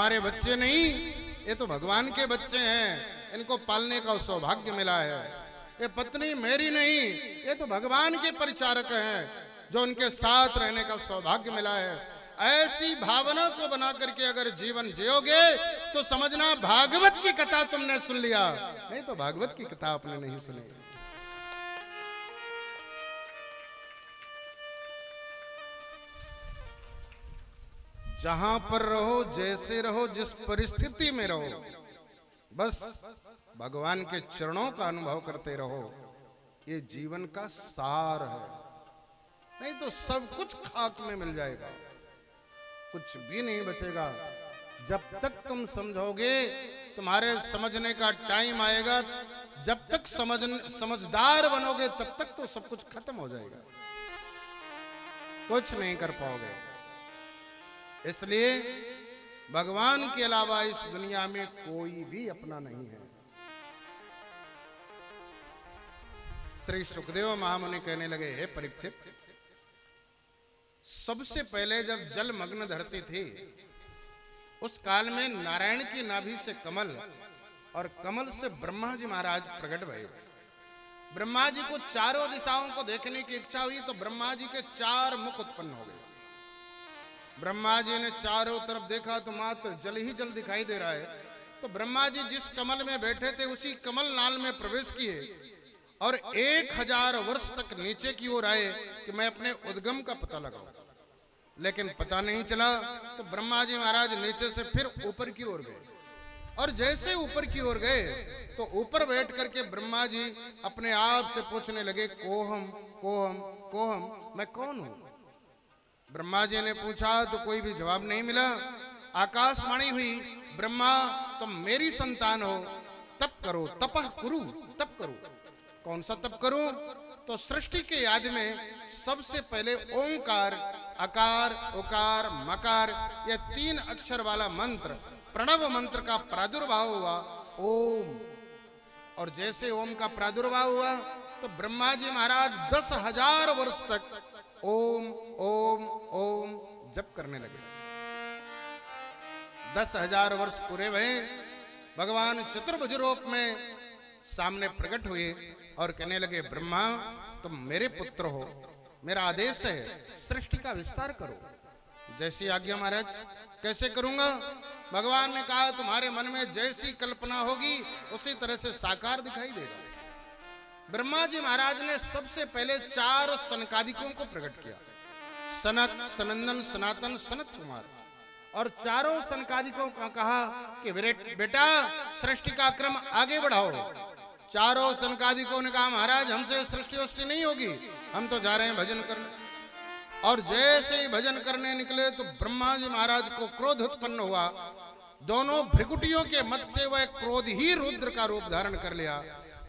हमारे बच्चे नहीं, ये तो भगवान के बच्चे हैं, इनको पालने का सौभाग्य मिला है। ये पत्नी मेरी नहीं, ये तो भगवान के परिचारक हैं, जो उनके साथ रहने का सौभाग्य मिला है। ऐसी भावना को बना करके अगर जीवन जियोगे तो समझना भागवत की कथा तुमने सुन लिया, नहीं तो भागवत की कथा आपने नहीं सुनी। जहां पर रहो, जैसे रहो, जिस परिस्थिति में रहो, बस भगवान के चरणों का अनुभव करते रहो, ये जीवन का सार है। नहीं तो सब कुछ खाक में मिल जाएगा, कुछ भी नहीं बचेगा। जब तक तुम समझोगे, तुम्हारे समझने का टाइम आएगा, जब तक समझदार बनोगे तब तक तो सब कुछ खत्म हो जाएगा, कुछ नहीं कर पाओगे। इसलिए भगवान के अलावा इस दुनिया में कोई भी अपना नहीं है। श्री सुखदेव महामुनि कहने लगे, हे परीक्षित, सबसे पहले जब जल मग्न धरती थी, उस काल में नारायण की नाभि से कमल और कमल से ब्रह्मा जी महाराज प्रकट भये। ब्रह्मा जी को चारों दिशाओं को देखने की इच्छा हुई तो ब्रह्मा जी के 4 मुख उत्पन्न हो गए। ब्रह्मा जी ने चारों तरफ देखा तो मात्र जल ही जल दिखाई दे रहा है। तो ब्रह्मा जी जिस कमल में बैठे थे उसी कमल नाल में प्रवेश किए और 1000 वर्ष तक नीचे की ओर आए कि मैं अपने उद्गम का पता लगाऊं, लेकिन पता नहीं चला। तो ब्रह्मा जी महाराज नीचे से फिर ऊपर की ओर गए और जैसे ऊपर की ओर गए तो ऊपर बैठ करके ब्रह्मा जी अपने आप से पूछने लगे, कोहम कोहम कोहम, मैं कौन हूं? ब्रह्मा जी ने पूछा तो कोई भी जवाब नहीं मिला। आकाशवाणी हुई, ब्रह्मा तुम मेरी संतान हो, तप करो, तपः कुरु, तप करो। कौन सा तप करूं? तो सृष्टि के याद में सबसे पहले ओंकार, अकार, उकार, मकार, ये 3 अक्षर वाला मंत्र, प्रणव मंत्र का प्रादुर्भाव हुआ, ओम। और जैसे ओम का प्रादुर्भाव हुआ तो ब्रह्मा जी महाराज 10,000 वर्ष तक ओम ओम ओम जप करने लगे। 10,000 वर्ष पूरे भये, भगवान चतुर्भुज रूप में सामने प्रकट हुए और कहने लगे, ब्रह्मा तुम मेरे पुत्र हो, मेरा आदेश है सृष्टि का विस्तार करो। जैसी आज्ञा महाराज। कैसे करूंगा? भगवान ने कहा, तुम्हारे मन में जैसी कल्पना होगी उसी तरह से साकार दिखाई देगा। ब्रह्मा जी महाराज ने सबसे पहले 4 सनकादिकों को प्रकट किया, सनक, सनंदन, सनातन, सनत कुमार। और चारों सनकादिकों का कहा कि बेटा सृष्टि का क्रम आगे बढ़ाओ। चारों सनकादिकों ने कहा, महाराज हमसे सृष्टि वृष्टि नहीं होगी, हम तो जा रहे हैं भजन करने। और जैसे ही भजन करने निकले तो ब्रह्मा जी महाराज को क्रोध उत्पन्न हुआ। दोनों भृकुटियों के मत से वह क्रोध ही रुद्र का रूप धारण कर लिया।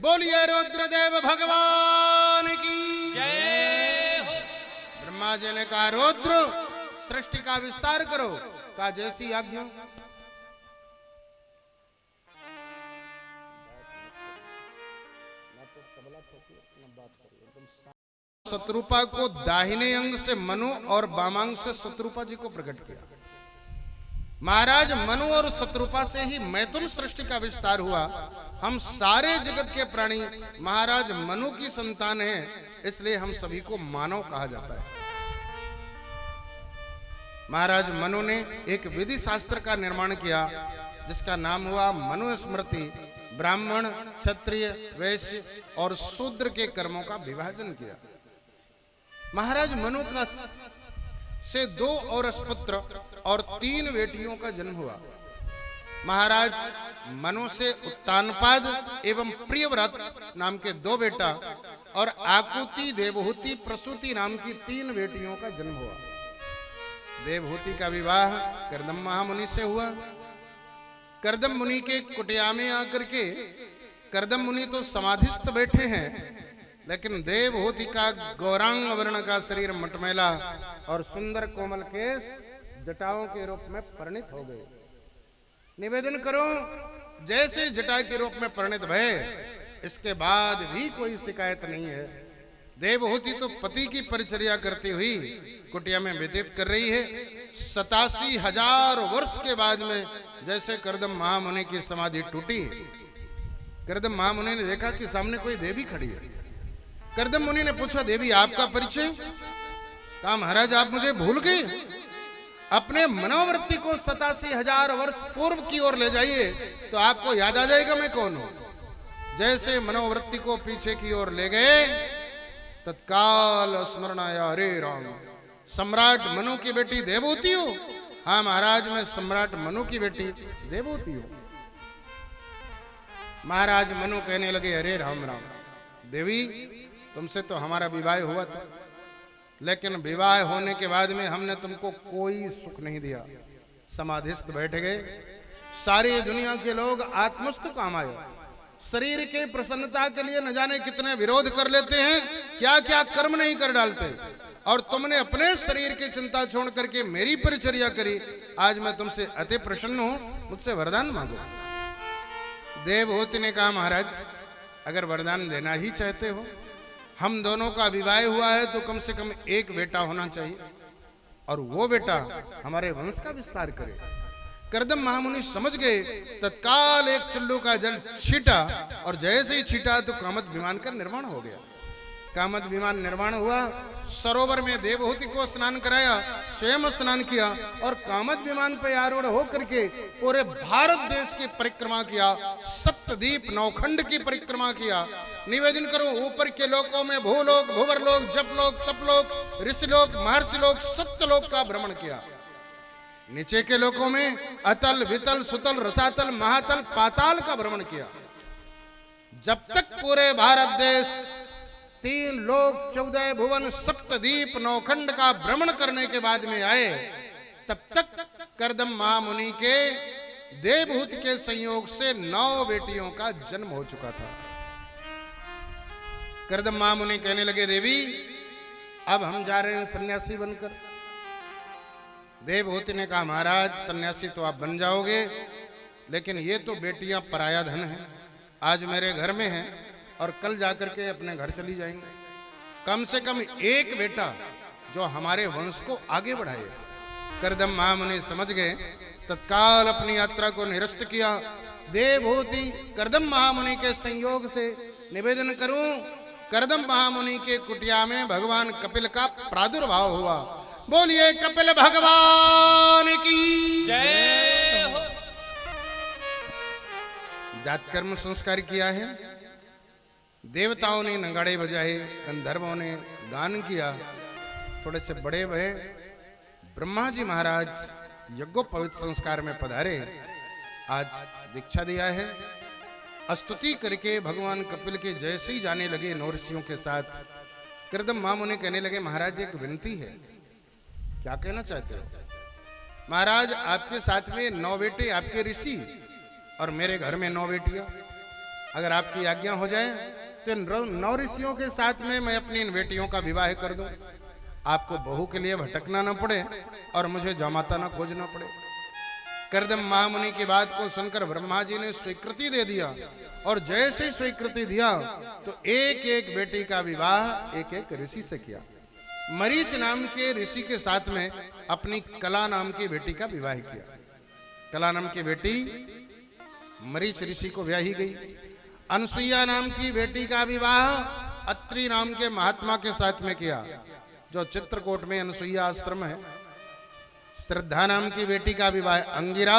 बोलिए रुद्रदेव भगवान की जय हो। ब्रह्मा जी ने कहा, रुद्र सृष्टि का विस्तार करो। कहा, जैसी आज्ञा। शत्रुपा को दाहिने अंग से मनु और वामांग से शत्रुपा जी को प्रकट किया। महाराज मनु और शत्रुपा से ही मैथुन सृष्टि का विस्तार हुआ। हम सारे जगत के प्राणी महाराज मनु की संतान हैं, इसलिए हम सभी को मानव कहा जाता है। महाराज मनु ने एक विधि शास्त्र का निर्माण किया जिसका नाम हुआ मनुस्मृति। ब्राह्मण, क्षत्रिय, वैश्य और शूद्र के कर्मों का विभाजन किया। महाराज मनु का से 2 औरस पुत्र और 3 बेटियों का जन्म हुआ। महाराज मनु से उत्तानपाद एवं प्रियव्रत नाम के 2 बेटा और आकुति, देवहूति, प्रसूति नाम की 3 बेटियों का जन्म हुआ। देवहूति का विवाह कर्दम महामुनि से हुआ। कर्दम मुनि के कुटिया में आकर के कर्दम मुनि तो समाधिस्थ बैठे हैं, लेकिन देवहूति का गौरांग वर्ण का शरीर मटमैला और सुंदर कोमल केश जटाओं के रूप में परिणित हो गए। निवेदन करो, जैसे जटा के रूप में परिणित भये, इसके बाद भी कोई शिकायत नहीं है। देवहूति तो पति की परिचर्या करती हुई कुटिया में व्यतीत कर रही है। 87,000 वर्ष के बाद में जैसे कर्दम महामुनि की समाधि टूटी, कर्दम महामुनि ने देखा कि सामने कोई देवी खड़ी है। कर्दम मुनि ने पूछा, देवी आपका परिचय? कहा, महाराज आप मुझे भूल गए? अपने मनोवृत्ति को 87,000 वर्ष पूर्व की ओर ले जाइए तो आपको याद आ जाएगा मैं कौन हूं। जैसे मनोवृत्ति को पीछे की ओर ले गए, तत्काल स्मरण आया, अरे राम, सम्राट मनु की बेटी देवहूति हो? हाँ महाराज, मैं सम्राट मनु की बेटी देवहूति हूं। महाराज मनु कहने लगे, अरे राम राम, देवी तुमसे तो हमारा विवाह हुआ था, लेकिन विवाह होने के बाद में हमने तुमको कोई सुख नहीं दिया। समाधिस्थ बैठ गए। सारी दुनिया के लोग आत्मस्थ काम आए, शरीर के प्रसन्नता के लिए न जाने कितने विरोध कर लेते हैं, क्या क्या कर्म नहीं कर डालते, और तुमने अपने शरीर की चिंता छोड़ करके मेरी परिचर्या करी। आज मैं तुमसे अति प्रसन्न हूं, मुझसे वरदान मांगो। देवहूति ने कहा, महाराज अगर वरदान देना ही चाहते हो, हम दोनों का विवाह हुआ है तो कम से कम एक बेटा होना चाहिए, और वो बेटा हमारे वंश का विस्तार करे। कर्दम महामुनि समझ गए, तत्काल एक चुल्लू का जल छीटा, और जैसे ही छीटा तो कामद विमान का निर्माण हो गया। कामद विमान निर्माण हुआ, सरोवर में देवहूति को स्नान कराया, स्वयं स्नान किया, और कामद विमान पर आरूढ़ होकर के पूरे भारत देश की परिक्रमा किया, सप्तद्वीप नौखंड की परिक्रमा किया। निवेदन करूं, ऊपर के लोकों में भूलोक, भूवरलोक, जपलोक, तपलोक, ऋषिलोक, महर्षिलोक, सप्तलोक का भ्रमण किया। नीचे के लोकों में अतल, वितल, सुतल, रसातल, महातल, पाताल का भ्रमण किया। जब तक पूरे भारत देश 3 लोक, 14 भुवन, सप्तद्वीप नौखंड का भ्रमण करने के बाद में आए, तब तक कर्दम महामुनि के देवहूति के संयोग से 9 बेटियों का जन्म हो चुका था। कर्दम महामुनि कहने लगे, देवी अब हम जा रहे हैं सन्यासी बनकर। देवहूति ने कहा, महाराज सन्यासी तो आप बन जाओगे, लेकिन ये तो बेटियां पराया धन है, आज मेरे घर में हैं और कल जाकर के अपने घर चली जाएंगे। कम से कम एक बेटा जो हमारे वंश को आगे बढ़ाए। कर्दम महामुनि समझ गए, तत्काल अपनी यात्रा को निरस्त किया। देवहूति कर्दम महामुनि के संयोग से निवेदन करूं, कर्दम महामुनि के कुटिया में भगवान कपिल का प्रादुर्भाव हुआ। बोलिए कपिल भगवान की जय हो। जात कर्म संस्कार किया है, देवताओं ने नगाड़े बजाए, गंधर्वों ने गान किया। थोड़े से बड़े भय ब्रह्मा जी महाराज यज्ञोपवीत संस्कार में पधारे, आज दीक्षा दिया है। स्तुति करके भगवान कपिल के जैसे ही जाने लगे 9 ऋषियों के साथ, कर्दम महामुनि कहने लगे, महाराज एक विनती है। क्या कहना चाहते हो? महाराज आपके साथ में 9 बेटे आपके ऋषि, और मेरे घर में 9 बेटियां। अगर आपकी आज्ञा हो जाए तो 9 ऋषियों के साथ में मैं अपनी इन बेटियों का विवाह कर दूं, आपको बहू के लिए भटकना न पड़े और मुझे जमाता न खोजना पड़े। कर्दम महामुनि की बात को सुनकर ब्रह्मा जी ने स्वीकृति दे दिया, और जैसे स्वीकृति दिया तो एक एक बेटी का विवाह एक एक ऋषि से किया। मरीच नाम के ऋषि के साथ में अपनी कला नाम की बेटी का विवाह किया। कला नाम की बेटी मरीच ऋषि को ब्याही गई। अनसुईया नाम की बेटी का विवाह अत्रि नाम के महात्मा के साथ में किया, जो चित्रकूट में अनसुईया आश्रम है। श्रद्धा नाम की बेटी का विवाह अंगिरा,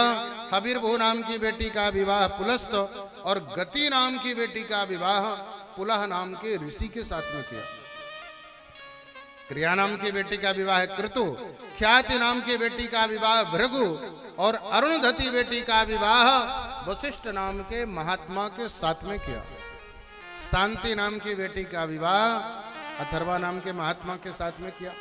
हबीरभू नाम की बेटी का विवाह पुलस्त, और गति नाम की बेटी का विवाह पुलह नाम के ऋषि के साथ में किया। क्रिया नाम की बेटी का विवाह कृतु, ख्याति नाम की बेटी का विवाह भृगु, और अरुणधति बेटी का विवाह वशिष्ठ नाम के महात्मा के साथ में किया। शांति नाम की बेटी का विवाह अथर्वा नाम के महात्मा के साथ में किया।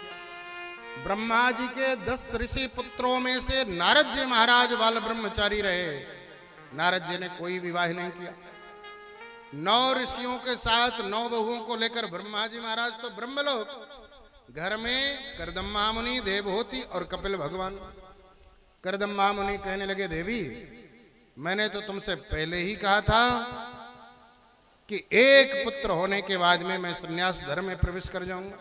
ब्रह्मा जी के 10 ऋषि पुत्रों में से नारद जी महाराज बाल ब्रह्मचारी रहे। नारद जी ने कोई विवाह नहीं किया। 9 ऋषियों के साथ 9 बहुओं को लेकर ब्रह्मा जी महाराज तो ब्रह्मलोक, घर में कर्दम महामुनि, देवहूति और कपिल भगवान। कर्दम महामुनि कहने लगे, देवी मैंने तो तुमसे पहले ही कहा था कि एक पुत्र होने के बाद में मैं संन्यास धर्म में प्रवेश कर जाऊंगा।